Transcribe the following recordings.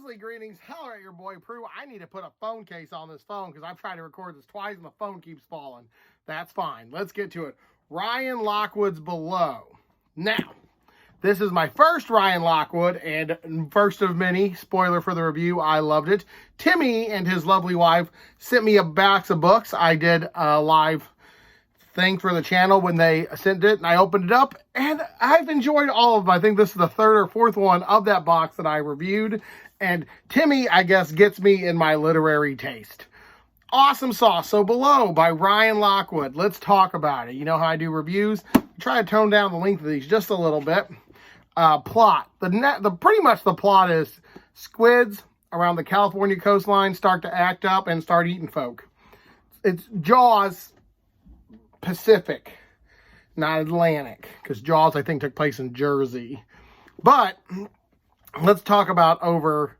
Grizzly greetings. Hello, your boy Prue. I need to put a phone case on this phone because I've tried to record this twice and the phone keeps falling. That's fine. Let's get to it. Ryan Lockwood's Below. Now, this is my first Ryan Lockwood and first of many. Spoiler for the review. I loved it. Timmy and his lovely wife sent me a box of books. I did a live thing for the channel when they sent it, and I opened it up, and I've enjoyed all of them. I think this is the third or fourth one of that box that I reviewed, and Timmy, I guess, gets me in my literary taste. Awesome sauce. So Below by Ryan Lockwood. Let's talk about it. You know how I do reviews. Try to tone down the length of these just a little bit. Plot. Pretty much the plot is squids around the California coastline start to act up and start eating folk. It's Jaws Pacific, not Atlantic, because Jaws, I think, took place in Jersey. But let's talk about over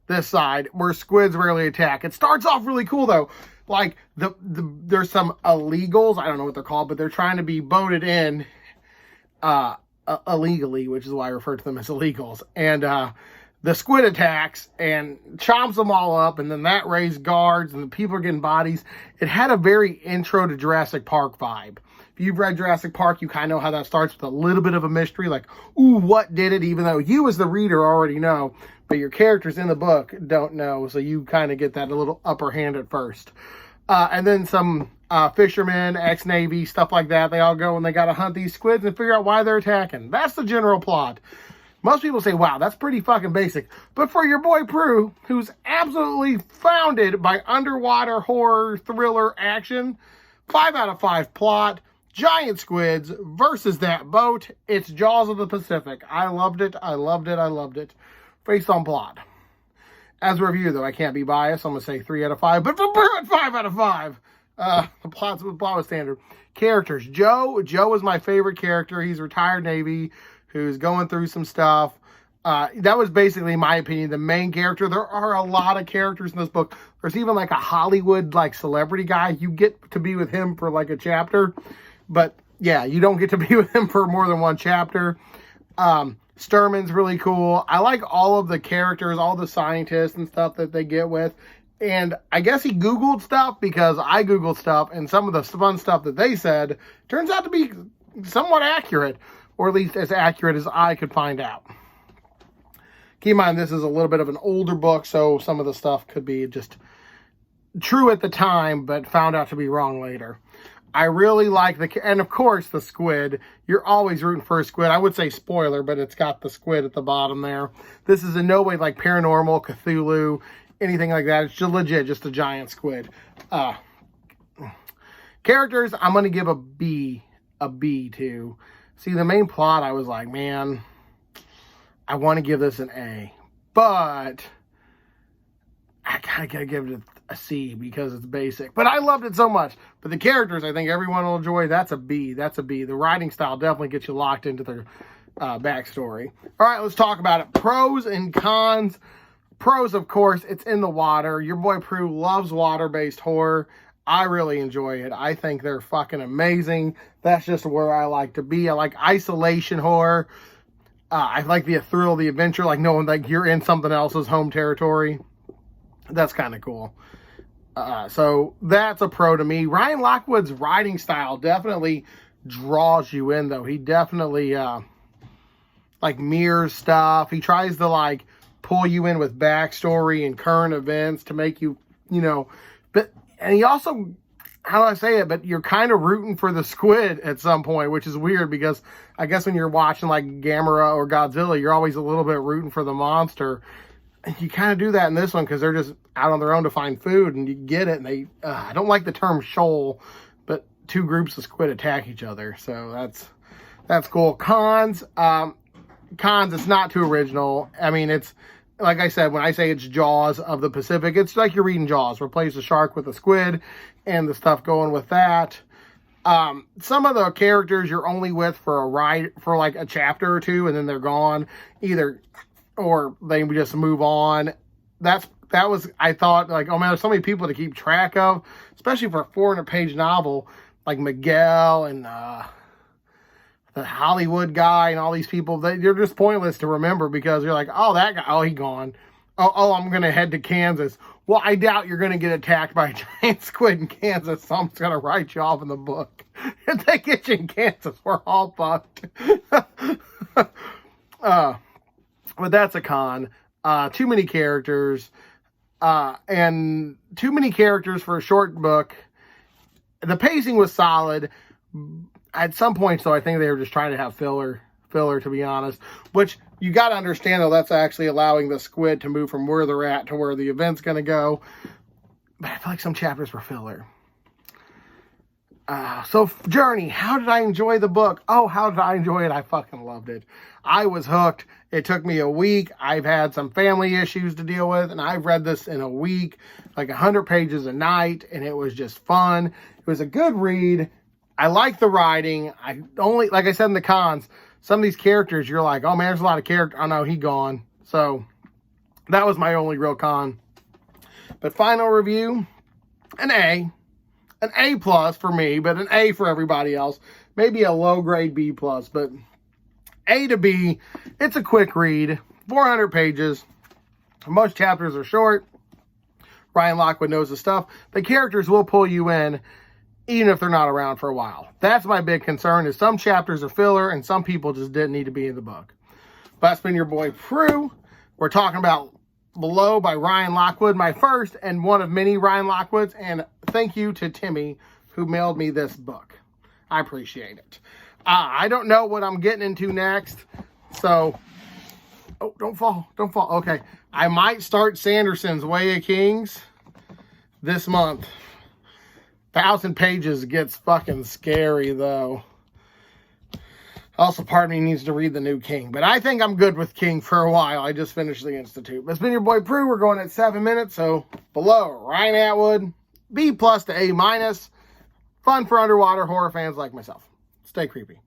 this side where squids rarely attack. It starts off really cool, though. Like, there's some illegals, I don't know what they're called, but they're trying to be boated in illegally, which is why I refer to them as illegals. And the squid attacks and chomps them all up, and then that raised guards, and the people are getting bodies. It had a very intro to Jurassic Park vibe. If you've read Jurassic Park, you kind of know how that starts with a little bit of a mystery, like, ooh, what did it? Even though you as the reader already know, but your characters in the book don't know, so you kind of get that a little upper hand at first. And then some fishermen, ex-Navy, stuff like that, they all go and they got to hunt these squids and figure out why they're attacking. That's the general plot. Most people say, wow, that's pretty fucking basic. But for your boy Prue, who's absolutely founded by underwater horror, thriller, action, 5 out of 5 plot, giant squids versus that boat, it's Jaws of the Pacific. I loved it, I loved it, I loved it. Based on plot. As a review, though, I can't be biased. I'm going to say 3 out of 5. But for Prue, 5 out of 5. The plot was standard. Characters. Joe is my favorite character. He's retired Navy, who's going through some stuff. That was basically, in my opinion, the main character. There are a lot of characters in this book. There's even like a Hollywood like celebrity guy. You get to be with him for like a chapter. But yeah, you don't get to be with him for more than one chapter. Sturman's really cool. I like all of the characters, all the scientists and stuff that they get with. And I guess he Googled stuff because I Googled stuff, and some of the fun stuff that they said turns out to be somewhat accurate, or at least as accurate as I could find out. Keep in mind, this is a little bit of an older book, so some of the stuff could be just true at the time, but found out to be wrong later. I really like and of course, the squid. You're always rooting for a squid. I would say spoiler, but it's got the squid at the bottom there. This is in no way like paranormal, Cthulhu, anything like that. It's just legit, just a giant squid. Characters, I'm going to give a B to. See, the main plot, I was like, man, I want to give this an A. But I kind of got to give it a C because it's basic. But I loved it so much. But the characters, I think everyone will enjoy. That's a B. That's a B. The writing style definitely gets you locked into their backstory. All right, let's talk about it. Pros and cons. Pros, of course, it's in the water. Your boy Prue loves water-based horror. I really enjoy it. I think they're fucking amazing. That's just where I like to be. I like isolation horror. I like the thrill, the adventure, like knowing like you're in something else's home territory. That's kind of cool. So that's a pro to me. Ryan Lockwood's writing style definitely draws you in, though. He definitely like mirrors stuff. He tries to like pull you in with backstory and current events to make you, and he also, how do I say it, but you're kind of rooting for the squid at some point, which is weird because I guess when you're watching like Gamera or Godzilla, you're always a little bit rooting for the monster. And you kind of do that in this one because they're just out on their own to find food, and you get it, and they, I don't like the term shoal, but 2 groups of squid attack each other, so that's cool. Cons, it's not too original. I mean, it's, like I said, when I say it's Jaws of the Pacific, it's like you're reading Jaws. Replace the shark with a squid and the stuff going with that. Some of the characters you're only with for a ride, for like a chapter or 2, and then they're gone. Or they just move on. That was, I thought, like, oh man, there's so many people to keep track of, especially for a 400-page novel, like Miguel and the Hollywood guy and all these people. They're just pointless to remember because you're like, oh, that guy, oh, he gone. I'm going to head to Kansas. Well, I doubt you're going to get attacked by a giant squid in Kansas, so I'm just going to write you off in the book. If they get you in Kansas, we're all fucked. But that's a con. Too many characters. And too many characters for a short book. The pacing was solid. At some points, though, I think they were just trying to have filler, to be honest. Which, you got to understand, though, that's actually allowing the squid to move from where they're at to where the event's going to go. But I feel like some chapters were filler. So, Journey, how did I enjoy the book? Oh, how did I enjoy it? I fucking loved it. I was hooked. It took me a week. I've had some family issues to deal with, and I've read this in a week, like 100 pages a night, and it was just fun. It was a good read. I like the writing. Like I said in the cons, some of these characters, you're like, oh man, there's a lot of character. Oh no, he gone. So, that was my only real con. But final review, an A. An A plus for me, but an A for everybody else. Maybe a low grade B plus, but A to B. It's a quick read, 400 pages. Most chapters are short. Ryan Lockwood knows the stuff. The characters will pull you in, even if they're not around for a while. That's my big concern, is some chapters are filler, and some people just didn't need to be in the book. But that's been your boy Prue. We're talking about Below by Ryan Lockwood, my first and one of many Ryan Lockwoods, and thank you to Timmy who mailed me this book. I appreciate it. I don't know what I'm getting into next, so don't fall. Okay, I might start Sanderson's Way of Kings this month. 1,000 pages gets fucking scary though. Also, part of me needs to read the new King. But I think I'm good with King for a while. I just finished the Institute. But it's been your boy Prue. We're going at 7 minutes. So, Below, Ryan Atwood. B plus to A minus. Fun for underwater horror fans like myself. Stay creepy.